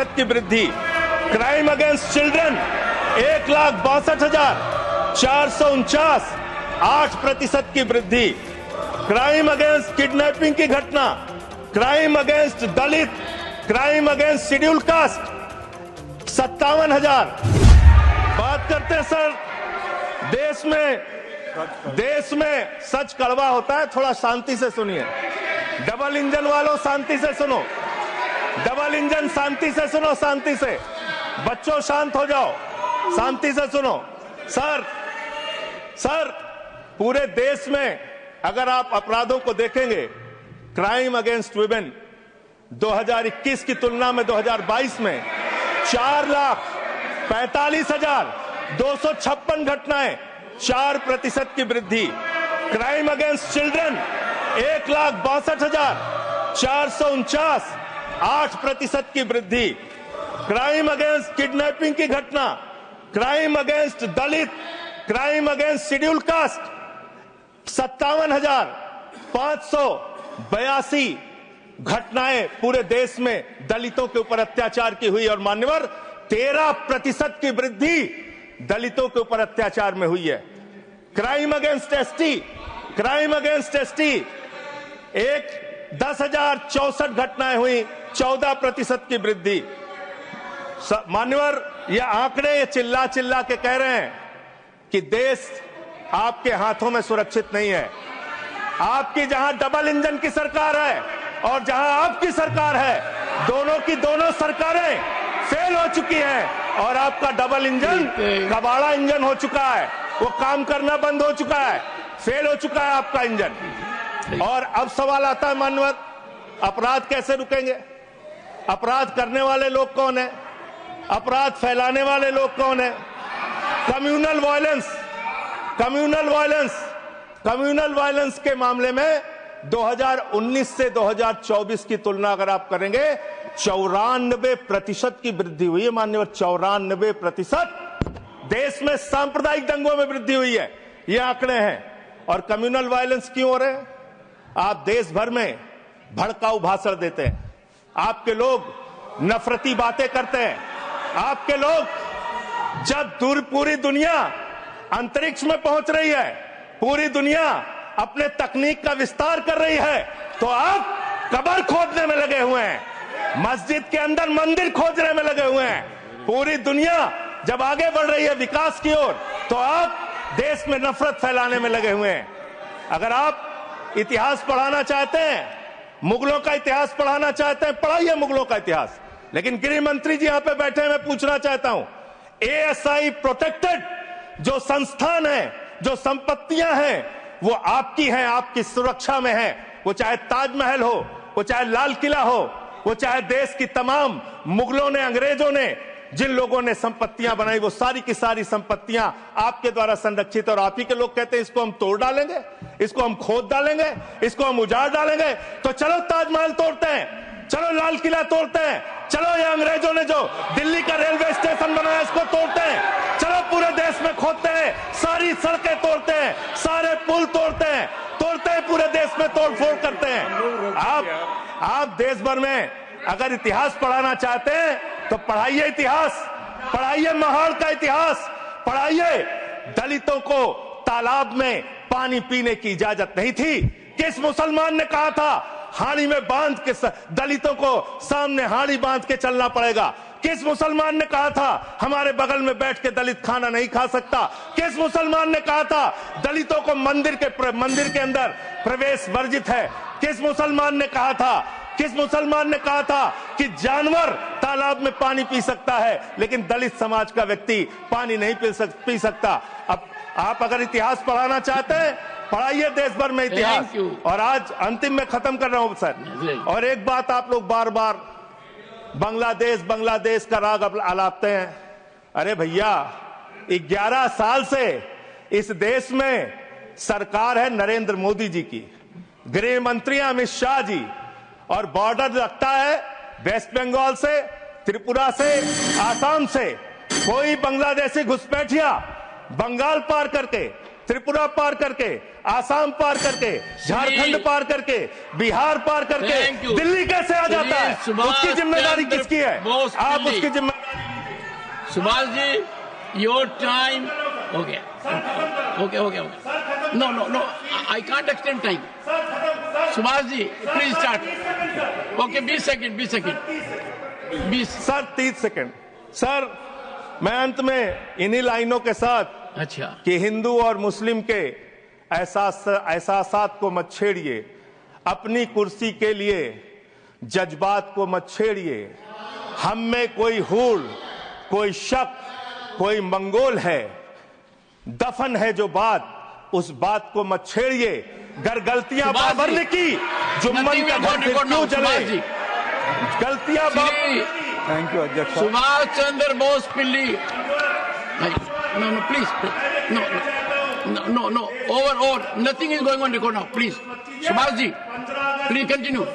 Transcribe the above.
8% की वृद्धि। Crime against children 1,62,449, 8% की वृद्धि। क्राइम अगेंस्ट किडनैपिंग की घटना, क्राइम अगेंस्ट दलित, क्राइम अगेंस्ट शेड्यूल कास्ट 57,000। बात करते हैं सर, देश में सच कड़वा होता है, थोड़ा शांति से सुनिए। डबल इंजन वालों शांति से सुनो, डबल इंजन शांति से सुनो, शांति से। बच्चों शांत हो जाओ, शांति से सुनो। सर पूरे देश में अगर आप अपराधों को देखेंगे, क्राइम अगेंस्ट वुमेन 2021 की तुलना में 2022 में 4,45,256 घटनाएं, 4% की वृद्धि। क्राइम अगेंस्ट चिल्ड्रन 1,62,449, 8% की वृद्धि। क्राइम अगेंस्ट किडनैपिंग की घटना, क्राइम अगेंस्ट दलित, क्राइम अगेंस्ट शेड्यूल कास्ट 57,582 घटनाएं पूरे देश में दलितों के ऊपर अत्याचार की हुई। और मान्यवर 13% की वृद्धि दलितों के ऊपर अत्याचार में हुई है। Crime against ST, crime against ST 10,064 घटनाएं हुई, 14% की वृद्धि। मान्यवर ये आंकड़े ये चिल्ला चिल्ला के कह रहे हैं कि देश आपके हाथों में सुरक्षित नहीं है। आपकी जहां डबल इंजन की सरकार है और जहां आपकी सरकार है, दोनों की दोनों सरकारें फेल हो चुकी हैं और आपका डबल इंजन कबाड़ा इंजन हो चुका है, वो काम करना बंद हो चुका है, फेल हो चुका है आपका इंजन। और अब सवाल आता है मान्यवर, अपराध कैसे रुकेंगे? अपराध करने वाले लोग कौन है? अपराध फैलाने वाले लोग कौन है? Communal violence, communal violence, communal violence के मामले में 2019 से 2024 की तुलना अगर आप करेंगे 94% की वृद्धि हुई है माननीय, 94%। देश में सांप्रदायिक दंगों में वृद्धि हुई है, ये आंकड़े हैं। और कम्युनल वायलेंस क्यों हो रहे हैं? आप देश भर में भड़काऊ भाषण देते हैं, आपके लोग नफरती बातें करते हैं, आपके लोग जब पूरी दुनिया अंतरिक्ष में पहुंच रही है, पूरी दुनिया अपने तकनीक का विस्तार कर रही है, तो आप कब्र खोदने में लगे हुए हैं, मस्जिद के अंदर मंदिर खोजने में लगे हुए हैं। पूरी दुनिया जब आगे बढ़ रही है विकास की ओर, तो आप देश में नफरत फैलाने में लगे हुए हैं। अगर आप इतिहास पढ़ाना चाहते हैं, मुगलों का इतिहास पढ़ाना चाहते हैं, पढ़ाइए मुगलों का इतिहास। लेकिन गृह मंत्री जी यहां पे बैठे हैं, मैं पूछना चाहता हूं, एएसआई प्रोटेक्टेड जो संस्थान है, जो संपत्तियां हैं, वो आपकी हैं, आपकी सुरक्षा में है। वो चाहे ताजमहल हो, वो चाहे लाल किला हो, वो चाहे देश की तमाम मुगलों ने, अंग्रेजों ने जिन लोगों ने संपत्तियां बनाई, वो सारी की सारी संपत्तियां आपके द्वारा संरक्षित। और आप ही के लोग कहते हैं इसको हम तोड़ डालेंगे, इसको हम खोद डालेंगे, इसको हम उजाड़ डालेंगे। तो चलो ताजमहल तोड़ते हैं, चलो लाल किला तोड़ते हैं, चलो ये अंग्रेजों ने जो दिल्ली का रेलवे स्टेशन बनाया इसको तोड़ते हैं, चलो पूरे देश में खोदते हैं, सारी सड़कें तोड़ते हैं, सारे पुल तोड़ते हैं, पूरे देश में तोड़फोड़ करते हैं। आप देश भर में अगर इतिहास पढ़ाना चाहते हैं तो पढ़ाइए इतिहास, पढ़ाइए महाड़ का इतिहास, पढ़ाइए दलितों को तालाब में पानी पीने की इजाजत नहीं थी। किस मुसलमान ने कहा था हाड़ी में बांध के दलितों को सामने हाड़ी बांध के चलना पड़ेगा? किस मुसलमान ने कहा था हमारे बगल में बैठ के दलित खाना नहीं खा सकता? किस मुसलमान ने कहा था दलितों को मंदिर के अंदर प्रवेश वर्जित है? किस मुसलमान ने कहा था, किस मुसलमान ने कहा था कि जानवर तालाब में पानी पी सकता है लेकिन दलित समाज का व्यक्ति पानी नहीं पी सकता? अब आप अगर इतिहास पढ़ाना चाहते हैं, पढ़ाइए देश भर में इतिहास। और आज अंतिम में खत्म कर रहा हूं सर, और एक बात आप लोग बार बार बांग्लादेश का राग आलापते हैं। अरे भैया, 11 साल से इस देश में सरकार है नरेंद्र मोदी जी की, गृह मंत्री अमित शाह जी, और बॉर्डर लगता है वेस्ट बंगाल से, त्रिपुरा से, आसाम से। कोई बांग्लादेशी घुसपैठिया बंगाल पार करके त्रिपुरा पार करके, आसाम पार करके, झारखंड पार करके, बिहार पार करके दिल्ली कैसे आ जाता है? उसकी जिम्मेदारी किसकी है? आप उसकी जिम्मेदारी। सुभाष जी, योर टाइम हो गया। Okay. No, I can't extend time. Subhash ji, please start. Okay, 20 second. 20। Sir 30 second. Sir मैं अंत में इन्हीं लाइनों के साथ, अच्छा, कि हिंदू और मुस्लिम के एहसासात को मत छेड़िए, अपनी कुर्सी के लिए जज्बात को मत छेड़िए। हम में कोई हूल, कोई शक, कोई मंगोल है, दफन है जो बात, उस बात को मत छेड़िए। गर गलतियां बाबर ने की, जुम्मन का घर फिर क्यों जले? गलतियां थैंक यू अध्यक्ष। सुभाष चंद्र बोस पिल्ली। No, please. No. Over. Nothing is going on record now. Please. Subhash ji, please continue.